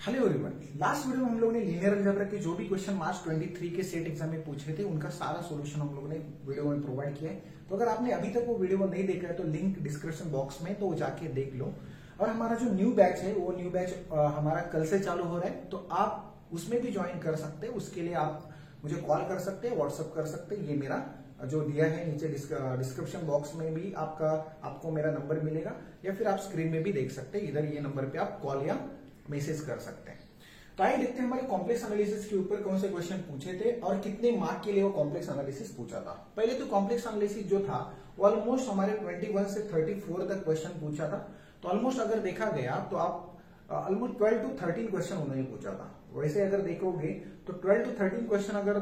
Hello everyone. Last video में हम लोगों ने लीनियर अलजेब्रा के जो भी क्वेश्चन मार्च 23 के सेट एग्जाम में पूछे थे उनका सारा सॉल्यूशन हम लोगों ने वीडियो में प्रोवाइड किया है। तो अगर आपने अभी तक वो वीडियो नहीं देखा है तो लिंक डिस्क्रिप्शन बॉक्स में तो जाके देख लो। और हमारा जो न्यू बैच है वो न्यू बैच हमारा कल से चालू हो रहा है, तो आप उसमें भी ज्वाइन कर सकते हैं। उसके लिए आप मुझे कॉल कर सकते हैं, व्हाट्सअप कर सकते हैं। ये मेरा जो दिया है नीचे डिस्क्रिप्शन बॉक्स में भी आपको मेरा नंबर मिलेगा, या फिर आप स्क्रीन में भी देख सकते हैं। इधर ये नंबर पे आप कॉल या मैसेज कर सकते हैं। तो आइए देखते हैं हमारे कॉम्प्लेक्स एनालिसिस के ऊपर कौन से क्वेश्चन पूछे थे और कितने मार्क के लिए वो कॉम्प्लेक्स एनालिसिस पूछा था। पहले तो कॉम्प्लेक्स एनालिसिस जो था वो ऑलमोस्ट हमारे 21 से 34 तक क्वेश्चन पूछा था। तो ऑलमोस्ट अगर देखा गया तो आप ऑलमोस्ट 12 to 13 क्वेश्चन उन्होंने पूछा था। वैसे अगर देखोगे तो 12 to 13 क्वेश्चन अगर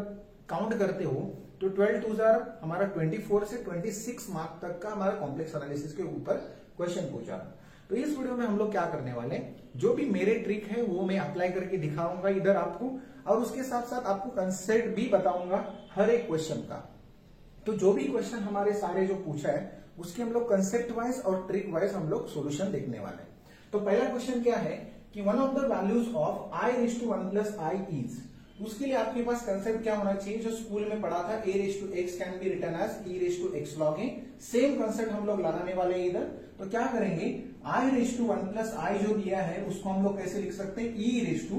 काउंट करते हो तो 12 to हमारा 24 से 26 मार्क तक का हमारा कॉम्प्लेक्स एनालिसिस के ऊपर क्वेश्चन पूछा। तो इस वीडियो में हम लोग क्या करने वाले हैं, जो भी मेरे ट्रिक है वो मैं अप्लाई करके दिखाऊंगा इधर आपको, और उसके साथ साथ आपको कंसेप्ट भी बताऊंगा हर एक क्वेश्चन का। तो जो भी क्वेश्चन हमारे सारे जो पूछा है उसके हम लोग कंसेप्ट वाइज और ट्रिक वाइज हम लोग सोल्यूशन देखने वाले हैं। तो पहला क्वेश्चन क्या है कि one of the values of i raised to 1 plus i is, उसके लिए आपके पास कंसेप्ट क्या होना चाहिए जो स्कूल में पढ़ा था, a raised to x can be written as e raised to x log a। Same concept हम लोग लगाने वाले हैं इधर। तो क्या करेंगे, i raised to 1 plus i जो दिया है उसको हम लोग कैसे लिख सकते हैं, e raised to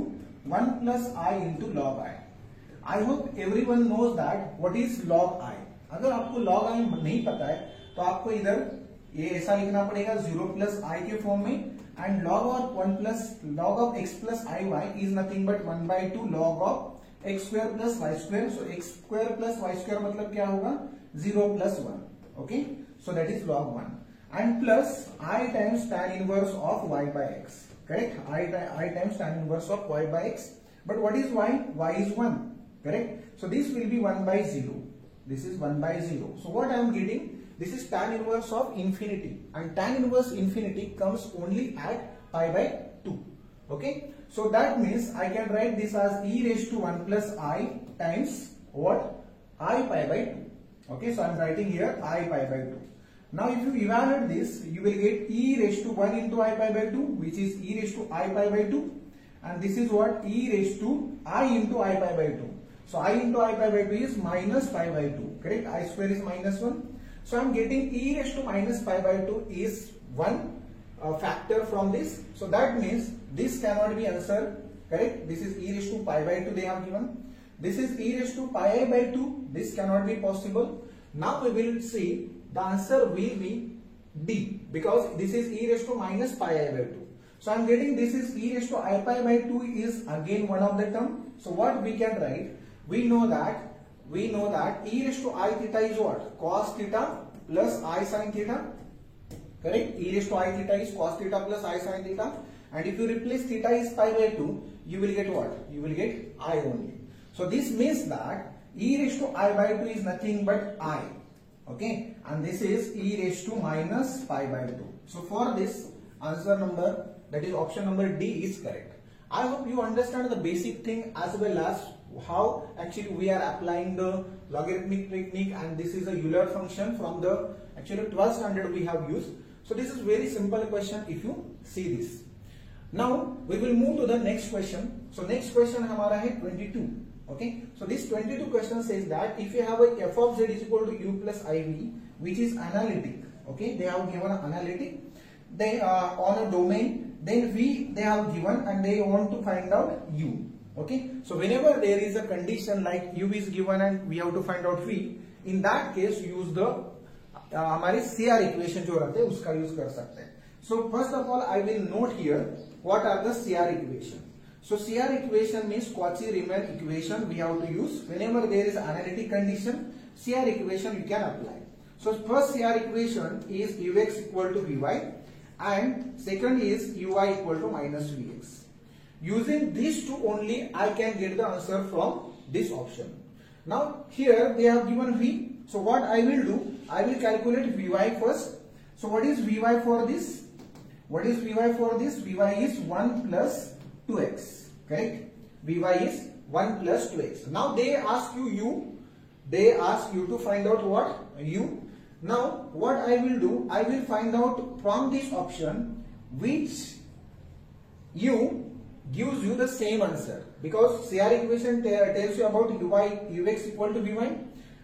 1 plus i into log i। I hope everyone knows that what is log i। अगर आपको log i नहीं पता है तो आपको इधर ये ऐसा लिखना पड़ेगा 0 plus i के फॉर्म में, and log of x plus iy is nothing but 1/2 log of x square plus y square। so x square plus y square मतलब क्या होगा, 0 plus 1। Okay, so that is log 1 and plus I times tan inverse of y by x। correct, I times tan inverse of y by x, but what is y, y is 1। correct, so this will be 1 by 0, this is 1 by 0। so what I am getting, this is tan inverse of infinity, and tan inverse infinity comes only at pi by 2। okay, so that means I can write this as e raised to 1 plus I times what, I pi by 2। okay, so I am writing here I pi by 2। now if you evaluate this you will get e raised to 1 into I pi by 2, which is e raised to I pi by 2, and this is what, e raised to I into I pi by 2। so I into I pi by 2 is minus pi by 2। correct, I square is minus 1। so I am getting e raised to minus pi by 2 is 1 factor from this। so that means this cannot be answer। correct, this is e raised to pi by 2 they have given, this is e raised to pi by 2, this cannot be possible। now we will see the answer will be D, because this is e raised to minus pi I by 2। so I am getting this is e raised to I pi by 2 is again one of the term। so what we can write, we know that e raised to I theta is what, cos theta plus I sin theta। correct, e raised to I theta is cos theta plus I sin theta, and if you replace theta is pi by 2 you will get what, you will get I only। so this means that e raised to I by 2 is nothing but I। okay, and this is e raised to minus pi by 2। so for this answer number, that is option number D is correct। I hope you understand the basic thing as well as how actually we are applying the logarithmic technique, and this is a Euler function from the actually 12th standard we have used। so this is very simple question if you see this। now we will move to the next question। so next question हमारा है 22। okay, so this 22 question says that if you have a f of z is equal to u plus iv which is analytic। okay, they have given an analytic, they on a domain, then v they have given and they want to find out u। okay, so whenever there is a condition like u is given and we have to find out v, in that case use the हमारे CR equation जो रहते हैं उसका use कर सकते हैं। so first of all I will note here what are the CR equation। so CR equation means Cauchy-Riemann equation we have to use whenever there is analytic condition, CR equation you can apply। so first CR equation is ux equal to vy and second is uy equal to minus vx। using these two only I can get the answer from this option। now here they have given v, so what I will do, I will calculate vy first। so what is vy for this, what is vy for this, vy is 1 plus 2x। correct, vy is 1 plus 2x। now they ask you u, they ask you to find out what, u। now what I will do, I will find out from this option which u gives you the same answer, because CR equation tells you about ux equal to vy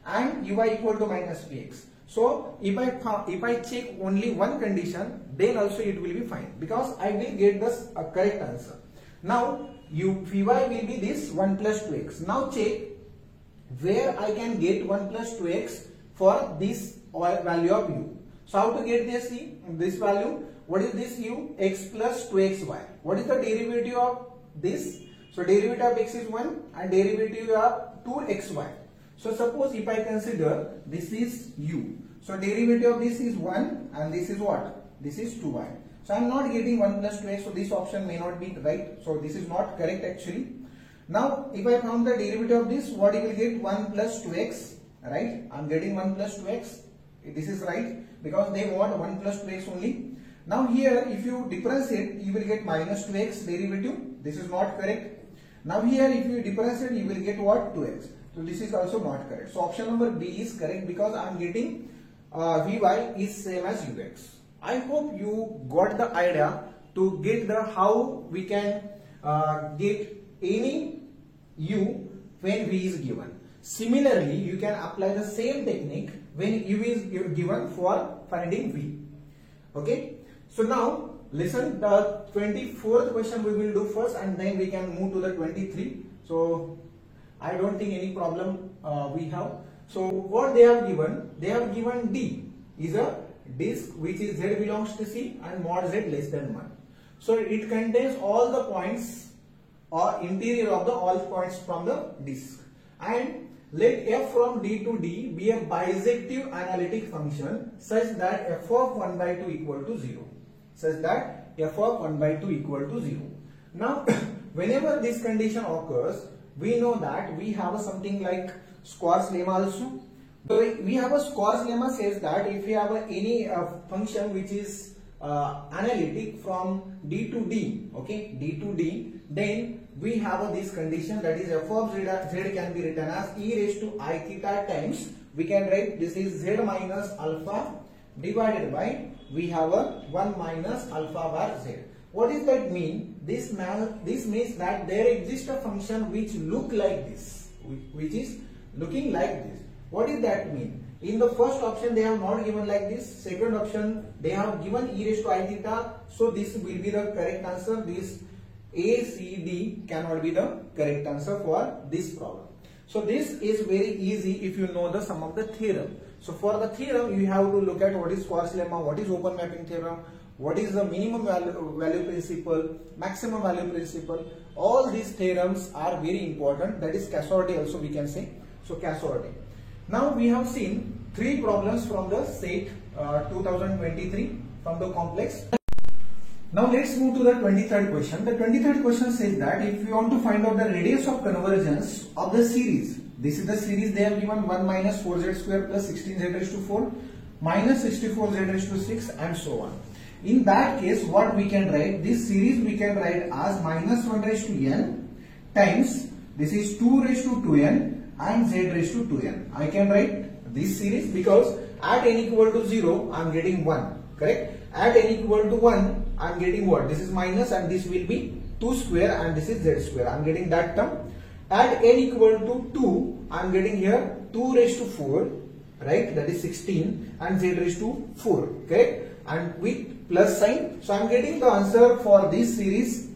and uy equal to minus vx. So if I check only one condition, then also it will be fine, because I will get the correct answer. Now vy will be this 1 plus 2x. Now check where I can get 1 plus 2x for this value of u. So how to get this value? What is this u? X plus 2xy. What is the derivative of this? So derivative of x is 1 and derivative of 2xy. So suppose if I consider this is u. So derivative of this is 1 and this is what? This is 2y. So I am not getting 1 plus 2x, so this option may not be right. So this is not correct actually. Now if I found the derivative of this, what you will get? 1 plus 2x, right? I am getting 1 plus 2x. This is right, because they want 1 plus 2x only. Now here if you differentiate, you will get minus 2x derivative. This is not correct. Now here if you differentiate, you will get what? 2x. So this is also not correct. So option number B is correct, because I am getting Vy is same as ux. I hope you got the idea to get the how we can get any u when v is given. Similarly, you can apply the same technique when u is given for finding v. Okay. So now listen, the 24th question we will do first, and then we can move to the 23. So I don't think any problem we have. So what they have given? They have given D is a disk which is Z belongs to C and mod Z less than 1. So it contains all the points or interior of the all points from the disk, and let f from D to D be a bijective analytic function such that f of 1 by 2 equal to 0. Such that f of 1 by 2 equal to 0. Now whenever this condition occurs, we know that we have something like Squar's lemma also. So we have a Squar's lemma says that if we have any function which is analytic from D to D, okay, D to D, then we have this condition, that is f of z can be written as e raised to I theta times, we can write this is z minus alpha divided by, we have a 1 minus alpha bar z. What does that mean? This means that there exists a function which look like this, which is looking like this. What does that mean? In the first option they have not given like this. Second option they have given e raised to I theta. So this will be the correct answer. This A, C, D cannot be the correct answer for this problem. So this is very easy if you know the sum of the theorem. So for the theorem you have to look at what is Squar's lemma, what is open mapping theorem, what is the minimum value principle, maximum value principle. All these theorems are very important. That is causality also we can say. So causality. Now we have seen 3 problems from the set 2023 from the complex. Now let's move to the 23rd question. The 23rd question says that if you want to find out the radius of convergence of the series, this is the series they have given 1 minus 4z square plus 16z raised to 4 minus 64z raised to 6 and so on. In that case, what we can write? This series we can write as minus 1 raised to n times this is 2 raised to 2n and z raised to 2n. I can write this series because at n equal to 0 I am getting 1, correct? At n equal to 1 I am getting what? This is minus and this will be 2 square and this is z square. I am getting that term. At n equal to 2 I am getting here 2 raised to 4, right? That is 16 and z raised to 4, correct? And with plus sign. So I am getting the answer for this series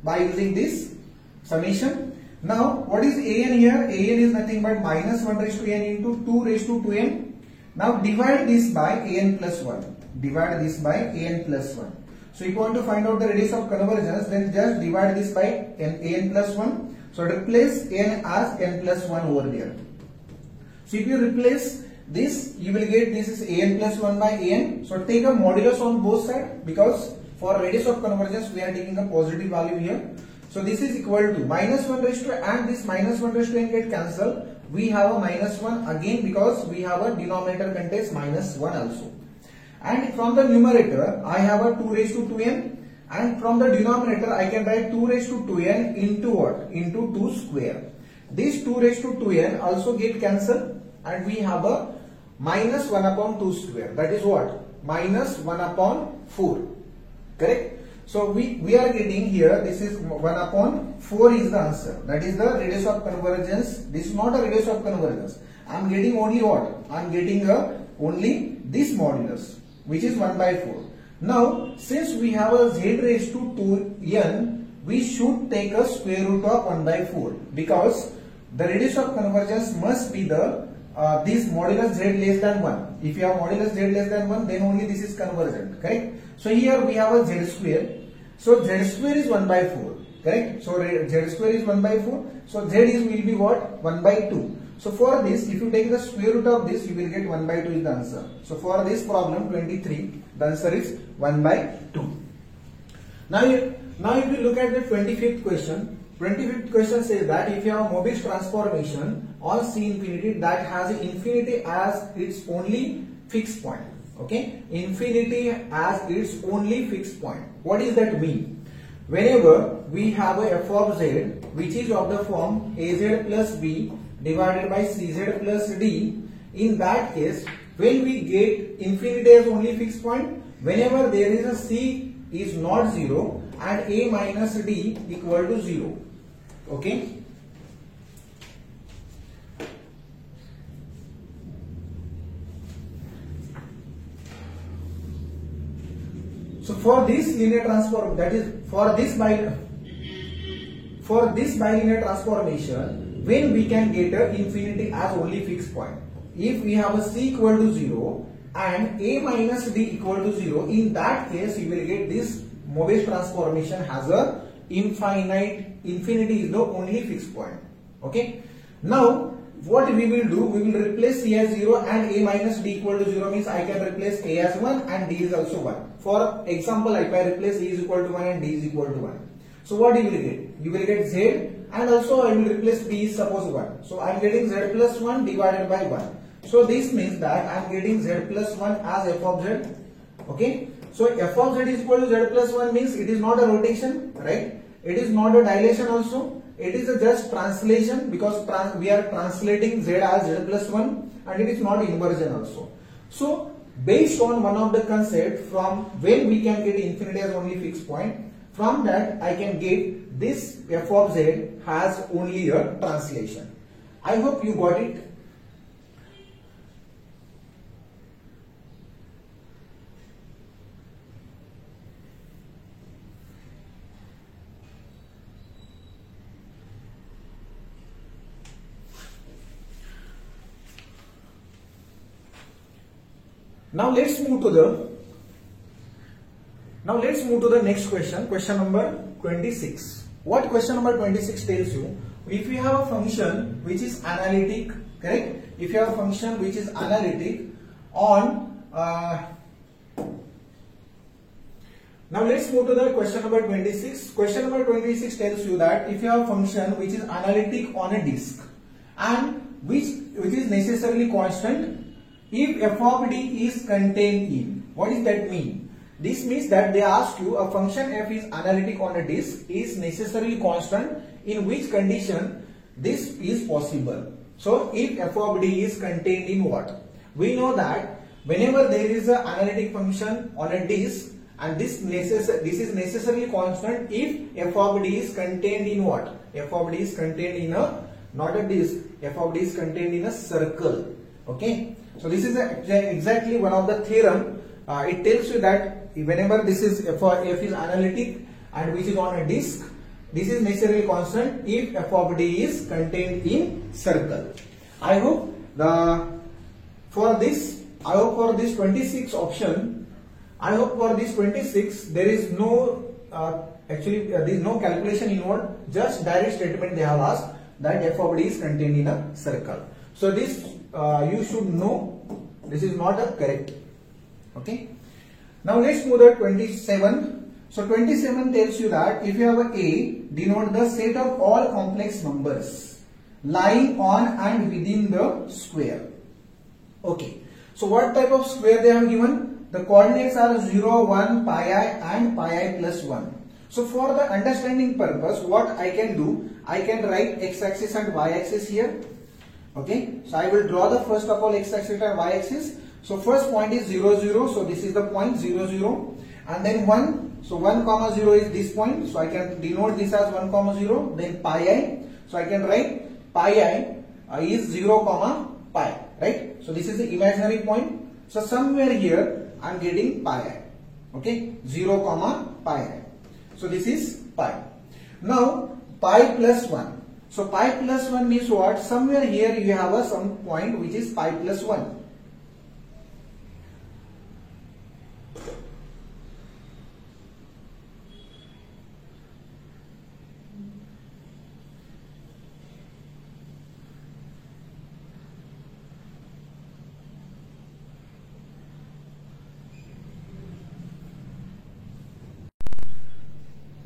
by using this summation. Now what is an here? An is nothing but minus 1 raised to n into 2 raised to 2n. Now divide this by an plus 1. Divide this by an plus 1. So if you want to find out the radius of convergence, then just divide this by an plus 1. So replace n as n plus 1 over there. So if you replace this, you will get this is an plus 1 by an. So take a modulus on both sides, because for radius of convergence we are taking a positive value here. So this is equal to minus 1 raised to, and this minus 1 raised to n get cancelled. We have a minus 1 again because we have a denominator contains minus 1 also. And from the numerator I have a 2 raised to 2n, and from the denominator I can write 2 raised to 2n into what? Into 2 square. This 2 raised to 2n also get cancelled, and we have a minus 1 upon 2 square. That is what? Minus 1 upon 4. Correct? So we are getting here, this is 1 upon 4 is the answer. That is the radius of convergence. This is not a radius of convergence. I am getting only what? I am getting only this modulus, which is 1 by 4. Now, since we have a z raised to 2n, we should take a square root of 1 by 4, because the radius of convergence must be the this modulus z less than 1. If you have modulus z less than 1, then only this is convergent, correct? So here we have a z square. So z square is 1 by 4, correct? So z square is 1 by 4. So z is will be what? 1 by 2. So for this, if you take the square root of this, you will get 1 by 2 is the answer. So for this problem 23, the answer is 1 by 2. Now if you look at the 25th question, 25th question says that if you have a Mobius transformation on C infinity that has infinity as its only fixed point. Okay, infinity as its only fixed point. What does that mean? Whenever we have a f of z which is of the form az plus b divided by cz plus d, in that case, when we get infinity as only fixed point, whenever there is a c is not 0 and a minus d equal to 0. Okay. So for this linear transform, that is for this bilinear transformation, when we can get a infinity as only fixed point, if we have a c equal to 0 and a minus d equal to 0, in that case you will get this Mobius transformation has a infinity is the only fixed point. Okay. Now what we will do, we will replace c as 0 and a minus d equal to 0, means I can replace a as 1 and d is also 1. For example, if I replace a is equal to 1 and d is equal to 1. So what you will get? You will get z, and also I will replace b is suppose 1. So I am getting z plus 1 divided by 1. So this means that I am getting z plus 1 as f of z. Okay. So f of z is equal to z plus 1 means it is not a rotation, right? It is not a dilation also. It is a just translation, because we are translating z as z plus 1, and it is not inversion also. So based on one of the concept from when we can get infinity as only fixed point, from that I can get this f of z has only a translation. I hope you got it. Now let's move to the next question, question number 26. What question number 26 tells you? If you have a function which is analytic, correct? If you have a function which is analytic on now let's move to the question number 26. Question number 26 tells you that if you have a function which is analytic on a disk and which is necessarily constant if f of d is contained in. What does that mean? This means that they ask you a function f is analytic on a disk is necessarily constant, in which condition this is possible. So if f of d is contained in what? We know that whenever there is an analytic function on a disk, and this is necessarily constant if f of d is contained in what? F of d is contained in a, not a disk, f of d is contained in a circle. Okay. So this is exactly one of the theorem. It tells you that whenever this is f is analytic and which is on a disk, this is necessarily constant if f of d is contained in circle. I hope for this 26 option, I hope for this 26 there is no there is no calculation involved, just direct statement they have asked that f of d is contained in a circle. So this you should know this is not a correct. Okay. Now let's move to 27. So 27 tells you that if you have a denote the set of all complex numbers lying on and within the square. Okay. So what type of square they have given? The coordinates are 0, 1, pi I and pi I plus 1. So for the understanding purpose, what I can do, I can write x-axis and y-axis here. Okay, so I will draw the first of all x-axis and y-axis. So first point is 0, 0. So this is the point 0, 0, and then 1. So 1 comma 0 is this point. So I can denote this as 1 comma 0. Then pi I. So I can write pi I is 0 comma pi. Right. So this is the imaginary point. So somewhere here I am getting pi I. Okay. 0 comma pi I. So this is pi. Now pi plus 1. So pi plus 1 means what? Somewhere here you have a some point which is pi plus 1.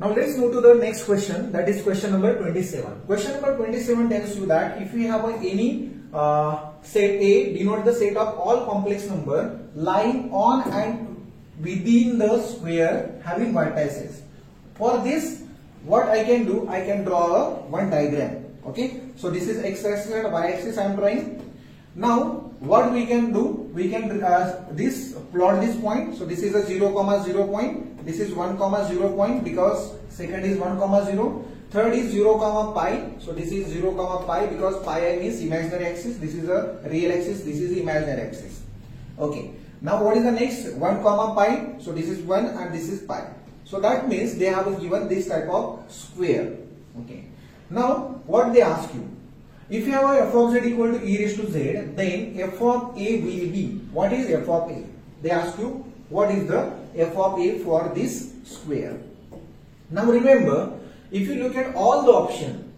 Now let's move to the next question, that is question number 27. Question number 27 tells you that if we have any set A, denote the set of all complex number lying on and within the square having vertices. For this, what I can do, I can draw one diagram. Okay, so this is x axis and y axis I am drawing. Now what we can do, we can plot this point. So this is a 0 comma 0 point. This is 1 comma 0 point because second is 1 comma 0. Third is 0 comma pi. So this is 0 comma pi because pi I means imaginary axis. This is a real axis. This is the imaginary axis. Okay. Now what is the next? 1 comma pi. So this is 1 and this is pi. So that means they have given this type of square. Okay. Now what they ask you? If you have a f of z equal to e raised to z, then f of a will be, what is f of a? They ask you what is the f of a for this square. Now remember, if you look at all the option,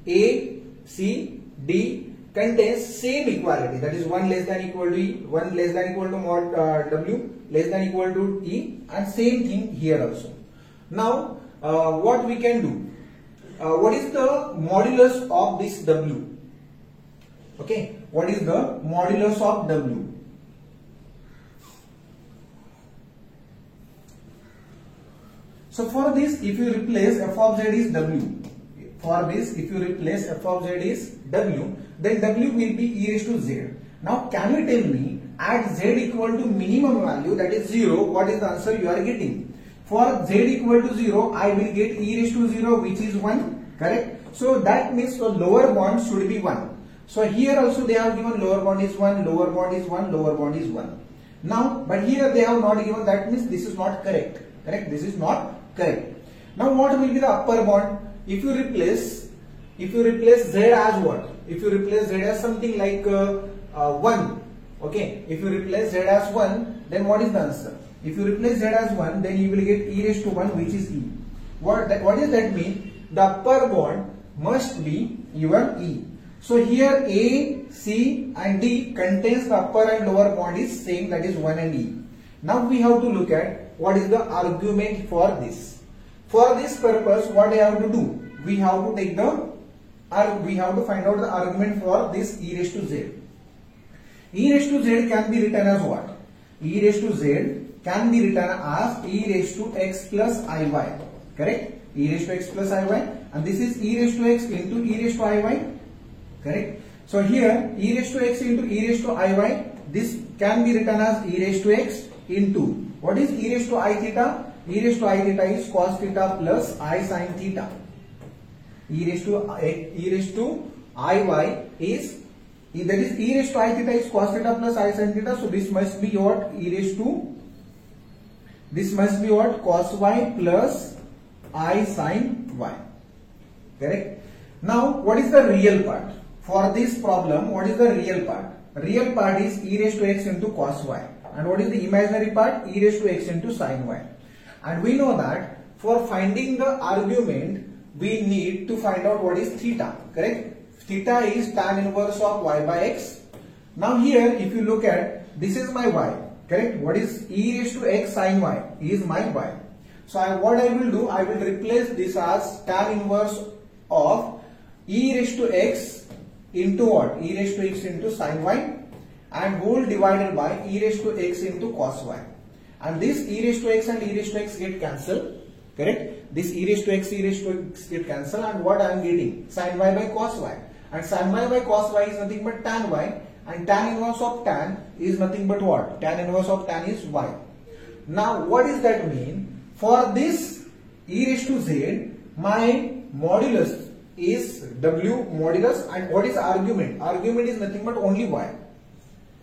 A, C, D contains same equality, that is 1 less than equal to E, 1 less than equal to mod W less than equal to E, and same thing here also. Now what we can do? What is the modulus of this W? Okay, what is the modulus of W? So for this, if you replace f of z is W, then W will be e raised to z. Now can you tell me at z equal to minimum value, that is 0, what is the answer you are getting? For z equal to 0, I will get e raised to 0, which is 1, correct? So that means the lower bound should be 1. So here also they have given lower bound is 1, lower bound is 1, lower bound is 1. Now, but here they have not given, that means this is not correct. Correct? This is not correct. Now what will be the upper bound? If you replace z as what? If you replace z as something like 1, okay? If you replace z as 1, then what is the answer? If you replace z as 1, then you will get e raised to 1, which is e. What does that mean? The upper bound must be your e. So here A, C and D contains the upper and lower bound is same, that is 1 and e. Now we have to look at what is the argument for this. For this purpose, what I have to do? We have to take we have to find out the argument for this e raised to z. E raised to z can be written as what? E raised to z can be written as e raised to x plus iy. Correct? E raised to x plus iy, and this is e raised to x into e raised to iy. Correct? So here e raised to x into e raised to iy, this can be written as e raised to x into, what is e raised to I theta? E raised to I theta is cos theta plus I sin theta. E raised to iy is, that is e raised to I theta is cos theta plus I sin theta. So this must be what? This must be what? Cos y plus I sin y. Correct? Now what is the real part? For this problem, what is the real part? Real part is e raised to x into cos y. And what is the imaginary part? E raised to x into sin y. And we know that for finding the argument, we need to find out what is theta. Correct? Theta is tan inverse of y by x. Now here, if you look at, this is my y. Correct? What is e raised to x sin y? Is my y. So what I will do, I will replace this as tan inverse of e raised to x into what? E raised to x into sin y, and whole divided by e raised to x into cos y. And this e raised to x and e raised to x get cancelled. Correct? This e raised to x get cancelled, and what I am getting? Sin y by cos y. And sin y by cos y is nothing but tan y, and tan inverse of tan is nothing but what? Tan inverse of tan is y. Now what does that mean? For this e raised to z, my modulus is w modulus, and what is argument? Argument is nothing but only y.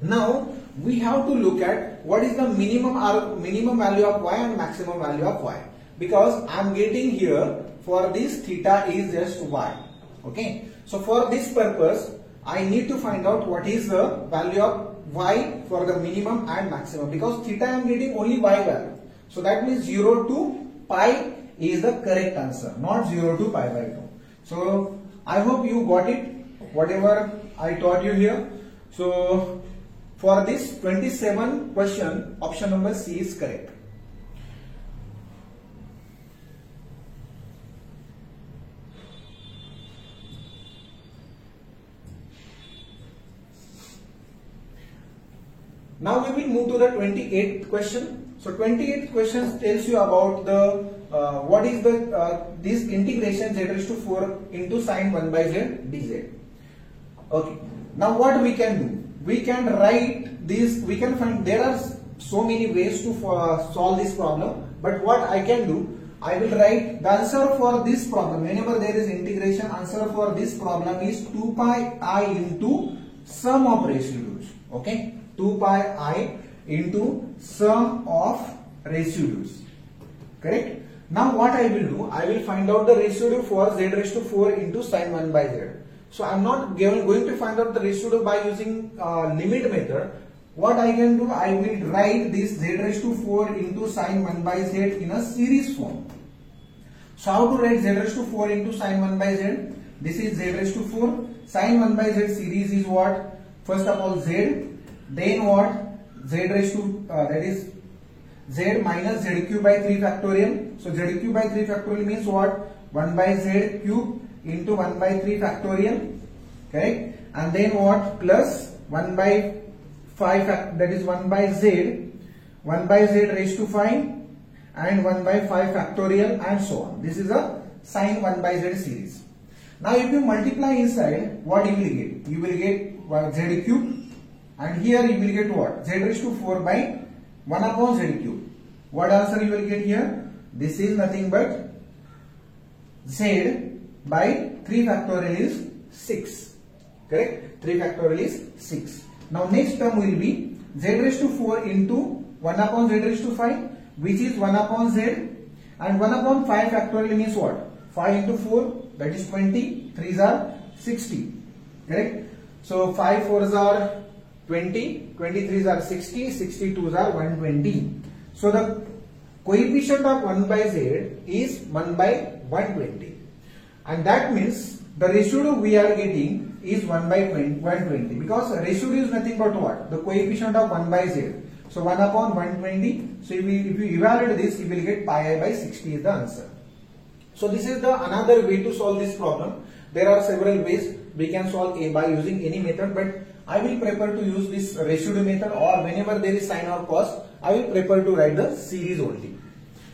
Now we have to look at what is the minimum value of y and maximum value of y, because I am getting here for this theta is just y. Okay, so for this purpose I need to find out what is the value of y for the minimum and maximum, because theta I am getting only y value. So that means 0 to pi is the correct answer, not 0 to pi by 2. So I hope you got it, whatever I taught you here. So for this 27 question, option number C is correct. Now we will move to the 28th question. So 28th question tells you about the what is the this integration z raised to 4 into sine 1 by z dz. Okay. Now what we can do? We can write this. We can find there are so many ways to solve this problem. But what I can do, I will write the answer for this problem. Whenever there is integration, answer for this problem is 2 pi I into sum of residues. Okay. 2 pi I into sum of residues. Correct? Now what I will do, I will find out the residue for z raised to 4 into sine 1 by z. So I am not going to find out the residue by using limit method. What I can do, I will write this z raised to 4 into sine 1 by z in a series form. So how to write z raised to 4 into sine 1 by z? This is z raised to 4. Sine 1 by z series is what? First of all z. Then what? Z raised to that is z minus z cube by 3 factorial. So z cube by 3 factorial means what? 1 by z cube into 1 by 3 factorial. Correct? And then what? Plus 1 by 5 that is 1 by z raised to 5 and 1 by 5 factorial and so on. This is a sine 1 by z series. Now if you multiply inside, what you will get? You will get z cube. And here you will get what? Z raised to 4 by 1 upon z cube. What answer you will get here? This is nothing but z by 3 factorial is 6. Correct? 3 factorial is 6. Now next term will be z raised to 4 into 1 upon z raised to 5, which is 1 upon z, and 1 upon 5 factorial means what? 5 into 4, that is 20, 3s are 60. Correct? So 5 4s are 20, 23s are 60, 62s are 120. So the coefficient of 1 by z is 1 by 120. And that means the residue we are getting is 1 by 120, because residue is nothing but what? The coefficient of 1 by z. So 1 upon 120. So if you evaluate this, you will get pi I by 60 is the answer. So this is the another way to solve this problem. There are several ways we can solve by using any method, but I will prefer to use this residue method, or whenever there is sine or cos, I will prefer to write the series only.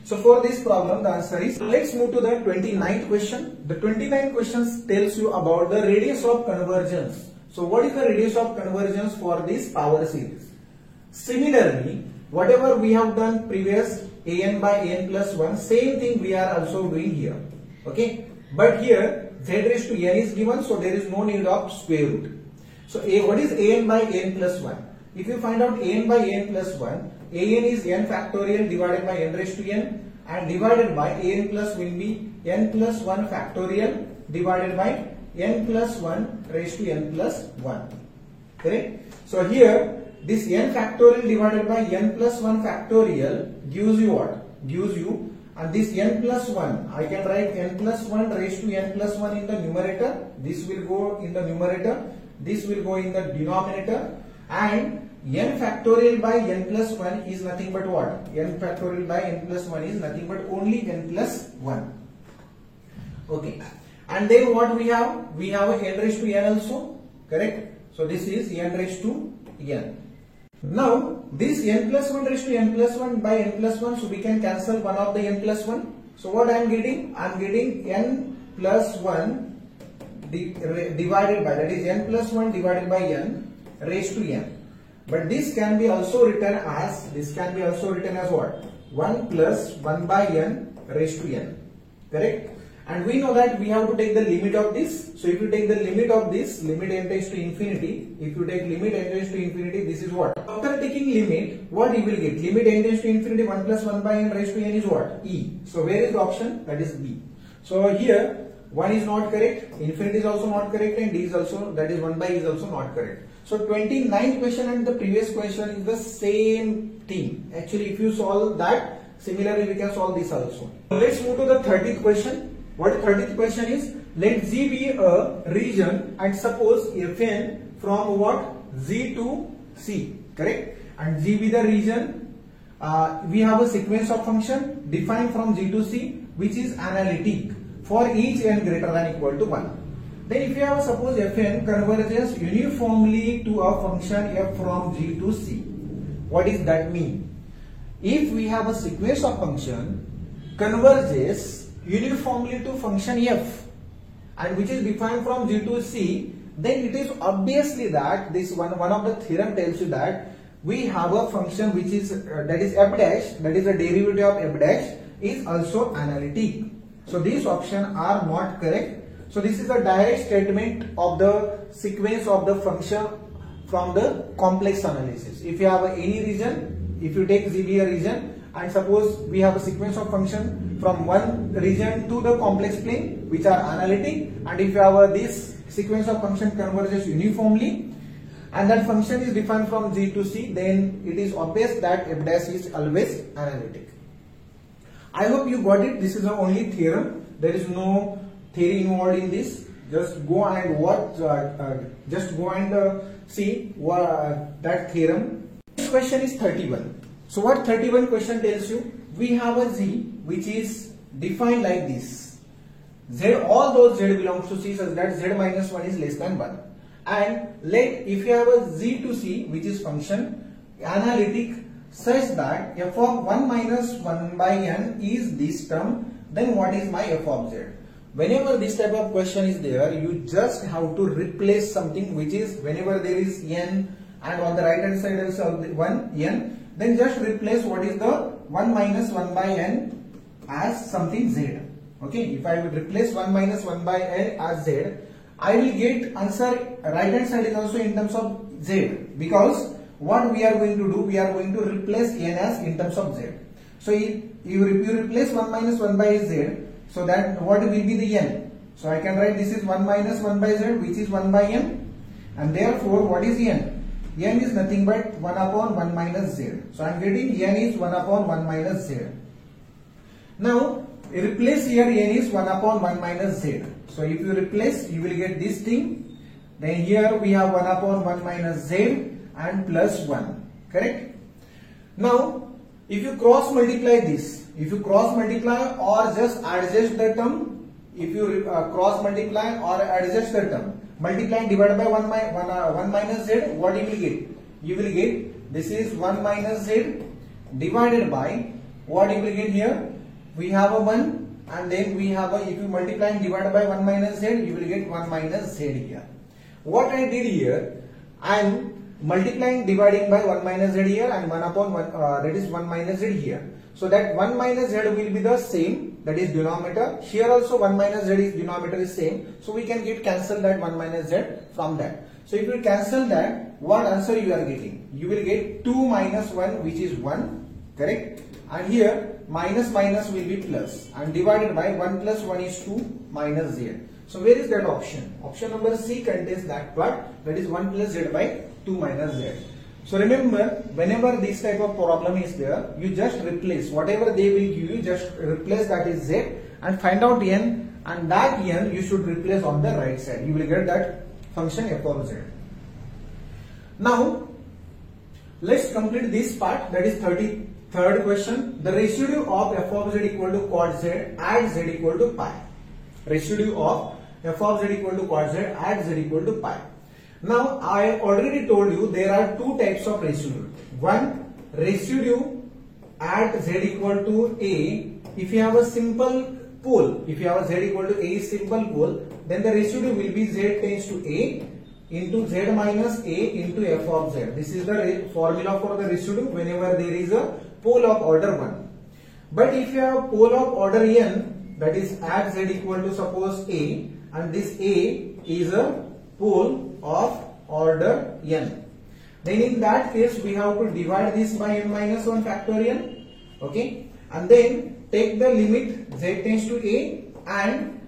So for this problem, the answer is, let's move to the 29th question. The 29th question tells you about the radius of convergence. So what is the radius of convergence for this power series? Similarly, whatever we have done previous an by an plus 1, same thing we are also doing here. Okay, but here z raised to n is given, so there is no need of square root. So what is an by n plus 1? If you find out an by n plus 1, an is n factorial divided by n raised to n, and divided by an plus will be n plus 1 factorial divided by n plus 1 raised to n plus 1. Correct? So here this n factorial divided by n plus 1 factorial gives you what? Gives you, and this n plus 1, I can write n plus 1 raised to n plus 1 in the numerator. This will go in the numerator. This will go in the denominator, and n factorial by n plus 1 is nothing but what? N factorial by n plus 1 is nothing but only n plus 1. Okay, and then what we have? We have a n raised to n also. Correct? So this is n raised to n. Now this n plus 1 raised to n plus 1 by n plus 1, so we can cancel one of the n plus 1. So what I am getting? I am getting n plus 1 divided by, that is n plus 1 divided by n raised to n. But this can be also written as what? 1 plus 1 by n raised to n. Correct? And we know that we have to take the limit of this. So if you take the limit of this, limit n tends to infinity. If you take limit n tends to infinity, this is what? After taking limit, what you will get? Limit n tends to infinity, 1 plus 1 by n raised to n is what? E. So where is the option? That is B. So here 1 is not correct, infinity is also not correct, and D is also, that is 1 by E is also not correct. So 29th question and the previous question is the same thing. Actually, if you solve that, similarly we can solve this also. Let's move to the 30th question. What 30th question is? Let Z be a region and suppose Fn from what? Z to C. Correct? And Z be the region. We have a sequence of function defined from Z to C, which is analytic for each n greater than equal to 1. Then if you have suppose Fn converges uniformly to a function f from G to C. What does that mean? If we have a sequence of function converges uniformly to function f and which is defined from G to C, then it is obviously that this one of the theorem tells you that we have a function which is that is f dash, that is the derivative of f dash, is also analytic. So these options are not correct. So this is a direct statement of the sequence of the function from the complex analysis. If you have any region, if you take Z be a region and suppose we have a sequence of function from one region to the complex plane which are analytic, and if you have this sequence of function converges uniformly and that function is defined from G to C, then it is obvious that f dash is always analytic. I hope you got it. This is the only theorem. There is no theory involved in this. Just go and watch, see what that theorem. This question is 31. So what 31 question tells you? We have a Z which is defined like this. Z, all those Z belongs to C such that Z minus 1 is less than 1. And if you have a Z to C which is function analytic such that f of 1 minus 1 by n is this term, then what is my f of Z? Whenever this type of question is there, you just have to replace something which is, whenever there is n and on the right hand side also 1 n, then just replace what is the 1 minus 1 by n as something Z. Okay, if I would replace 1 minus 1 by n as Z, I will get answer right hand side is also in terms of Z, because what we are going to do, we are going to replace n as in terms of Z. So if you replace 1 minus 1 by Z, so that what will be the n? So I can write this is 1 minus 1 by Z, which is 1 by n, and therefore what is n? N is nothing but 1 upon 1 minus Z. So I am getting n is 1 upon 1 minus Z. Now replace here n is 1 upon 1 minus Z. So if you replace, you will get this thing. Then here we have 1 upon 1 minus Z and plus 1. Correct? Now if you cross multiply this, if you cross multiply or just adjust the term, if you cross multiply or adjust the term, multiply and divide by 1 minus Z, what you will get? You will get this is 1 minus Z divided by what you will get here? We have a 1 and then we have a, if you multiply and divide by 1 minus Z, you will get 1 minus Z here. What I did here, I am multiplying, dividing by 1 minus Z here and 1 upon 1, that is 1 minus Z here. So that 1 minus Z will be the same, that is denominator. Here also 1 minus Z is denominator is same. So we can cancel that 1 minus Z from that. So if you cancel that, what answer you are getting? You will get 2 minus 1, which is 1, correct? And here minus minus will be plus, and divided by 1 plus 1 is 2 minus Z. So where is that option? Option number C contains that part, that is 1 plus Z by 2 minus Z. So remember, whenever this type of problem is there, you just replace whatever they will give you, just replace that is Z and find out n, and that n you should replace on the right side. You will get that function f of Z. Now let's complete this part, that is 33rd question. The residue of f of Z equal to quad Z at Z equal to pi. Residue of f of Z equal to quad Z at Z equal to pi. Now I already told you there are two types of residue. One, residue at Z equal to A. If you have a simple pole, if you have a Z equal to A simple pole, then the residue will be Z tends to A, into z minus a into f of z. This is the formula for the residue whenever there is a pole of order 1. But if you have pole of order n, that is at z equal to suppose a, and this a is a pole of order n, then in that case we have to divide this by n minus 1 factorial, okay, and then take the limit z tends to a and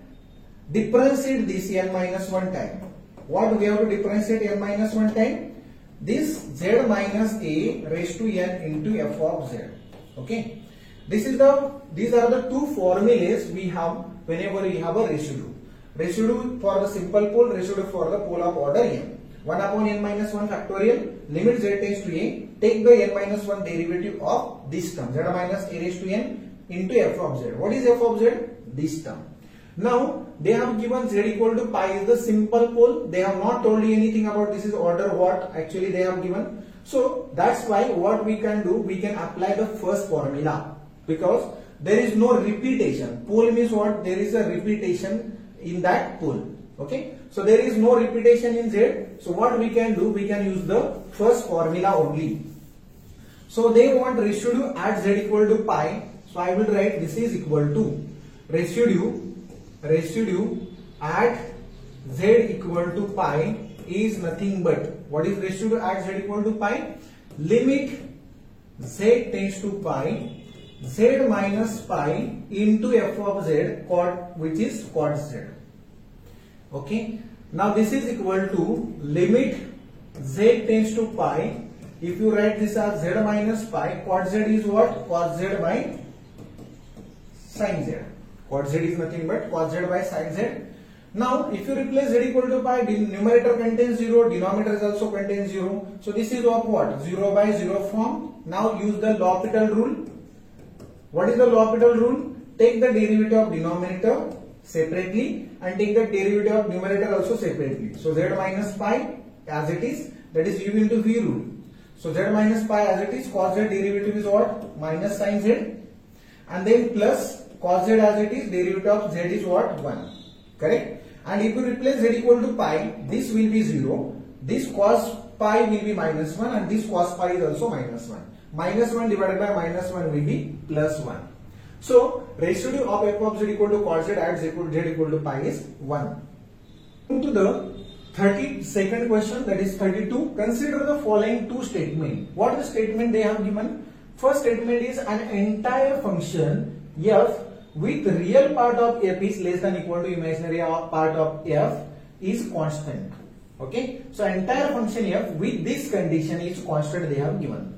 differentiate this n minus 1 time. What we have to differentiate n minus 1 time? This z minus a raised to n into f of z. Okay, these are the two formulas we have whenever we have a residue. Residue for the simple pole, residue for the pole of order n. 1 upon n minus 1 factorial, limit z tends to a, take the n minus 1 derivative of this term, z minus a raised to n into f of z. What is f of z? This term. Now they have given z equal to pi is the simple pole. They have not told you anything about this is order what actually they have given. So that's why what we can do, we can apply the first formula, because there is no repetition. Pole means what? There is a repetition in that pole. Okay, so there is no repetition in z. So what we can do, we can use the first formula only. So they want residue at z equal to pi. So I will write this is equal to residue at z equal to pi is nothing but, what is residue at z equal to pi? Limit z tends to pi, z minus pi into f of z, which is cot z. Okay, now this is equal to limit z tends to pi. If you write this as z minus pi, cot z is what? Cos z by sin z. Cot z is nothing but cos z by sin z. Now if you replace z equal to pi, numerator contains 0, denominator is also contains 0. So this is of what? 0 by 0 form. Now use the L'Hopital rule. What is the L'Hopital rule? Take the derivative of denominator separately and take the derivative of numerator also separately. So z minus pi as it is, that is u into v rule. So z minus pi as it is, cos z derivative is what? Minus sin z, and then plus cos z as it is, derivative of z is what? 1. Correct? And if you replace z equal to pi, this will be 0, this cos pi will be minus 1, and this cos pi is also minus 1. Minus 1 divided by minus 1 will be plus 1. So residue of f of z equal to cos z at z equal to pi is 1. Into the 32nd question, that is 32. Consider the following two statements. What is the statement they have given? First statement is an entire function f with real part of f is less than equal to imaginary part of f is constant. Okay, so entire function f with this condition is constant they have given.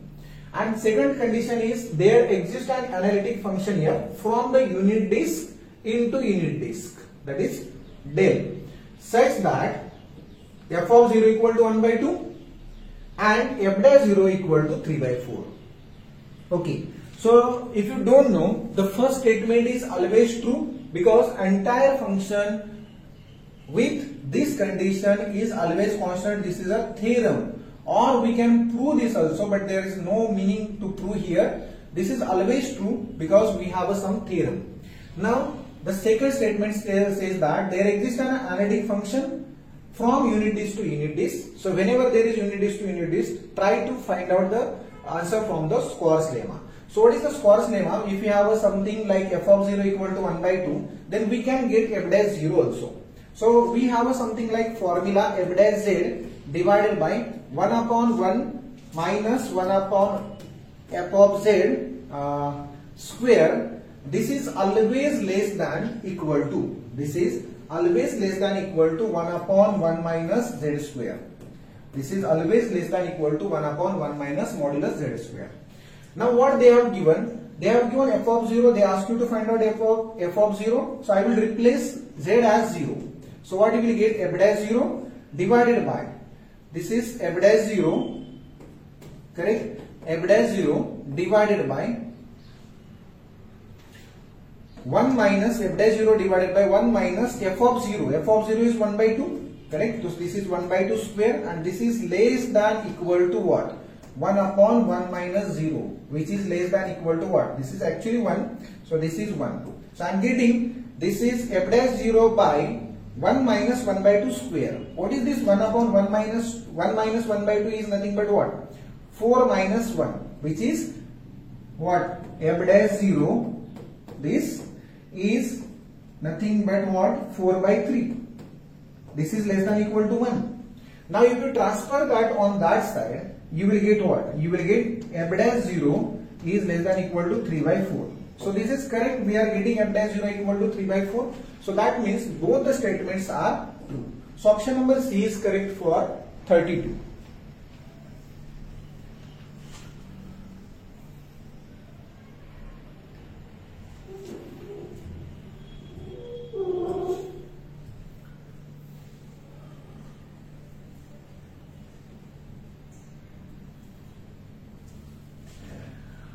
And second condition is there exists an analytic function f from the unit disk into unit disk, that is del, such that f of 0 equal to 1 by 2 and f dash 0 equal to 3 by 4. Okay, so if you don't know, the first statement is always true, because entire function with this condition is always constant. This is a theorem, or we can prove this also, but there is no meaning to prove here. This is always true because we have some theorem. Now the second statement says that there exists an analytic function from unit disk to unit disk. So whenever there is unit disk to unit disk, try to find out the answer from the Squar's lemma. So what is the Squar's lemma? If you have something like f of 0 equal to 1 by 2, then we can get f dash 0 also. So we have something like formula f dash z divided by 1 upon 1 minus 1 upon f of z square. This is always less than equal to, this is always less than equal to 1 upon 1 minus z square. This is always less than equal to 1 upon 1 minus modulus z square. Now what they have given? They have given f of 0. They ask you to find out f of 0. So I will replace z as 0. So what you will get? F dash 0 divided by, this is f dash 0, correct? F dash 0 divided by 1 minus f dash 0 divided by 1 minus f of 0. F of 0 is 1 by 2, correct? So this is 1 by 2 square, and this is less than equal to what? 1 upon 1 minus 0, which is less than equal to what? This is actually 1. So this is 1. So I am getting this is f dash 0 by 1 minus 1 by 2 square. What is this 1 upon 1 minus 1 by 2 is nothing but what? 4 minus 1, which is what? F dash 0. This is nothing but what? 4 by 3. This is less than equal to 1. Now if you transfer that on that side, you will get what? You will get F dash 0 is less than equal to 3 by 4. So this is correct. We are getting F dash 0 equal to 3 by 4. So that means both the statements are true. So option number C is correct for 32.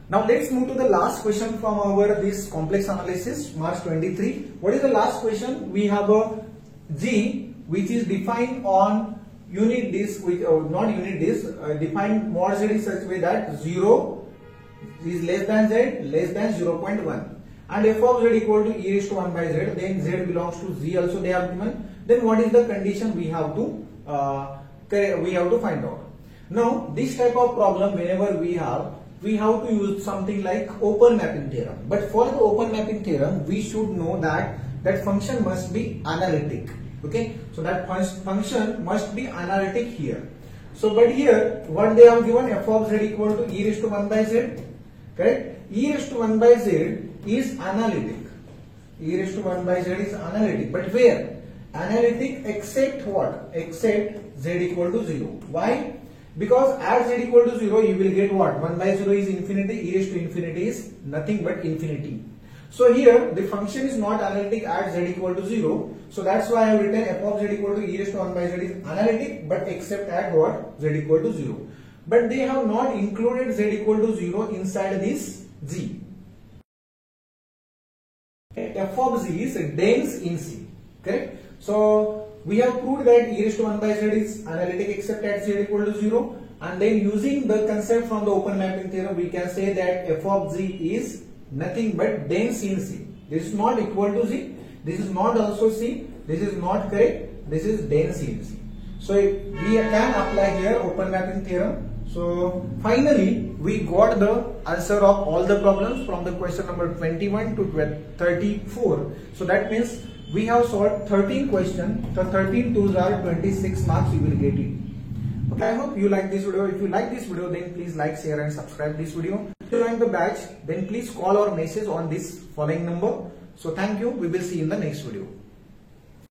Now let's move to the last question from our this complex analysis, March 23. What is the last question? We have a G which is defined on unit disk, not unit disk, defined mod Z in such a way that 0 is less than Z, less than 0.1, and f of Z equal to e raised to 1 by Z. Then Z belongs to Z also they have given. Then what is the condition we have to find out? Now this type of problem whenever we have to use something like open mapping theorem. But for the open mapping theorem, we should know that function must be analytic. Okay, so that function must be analytic here. So, but here what they have given, f of Z equal to e raised to 1 by Z. Correct? E raised to 1 by Z is analytic. E raised to 1 by Z is analytic. But where? Analytic except what? Except Z equal to 0. Why? Because at Z equal to 0, you will get what? 1 by 0 is infinity, e raised to infinity is nothing but infinity. So here, the function is not analytic at Z equal to 0. So that's why I have written f of Z equal to e raised to 1 by Z is analytic, but except at what? Z equal to 0. But they have not included Z equal to 0 inside this G. F of Z is dense in C. Correct? So we have proved that e raised to 1 by Z is analytic except at Z equal to 0, and then using the concept from the open mapping theorem, we can say that f of Z is nothing but dense in C. This is not equal to Z, this is not also C, this is not correct, this is dense in C. So we can apply here open mapping theorem. So finally we got the answer of all the problems from the question number 21 to 34. So that means we have solved 13 questions. The 13 twos are 26 marks. You will get it. Okay, I hope you like this video. If you like this video, then please like, share and subscribe this video. If you join the batch, then please call or message on this following number. So thank you. We will see you in the next video.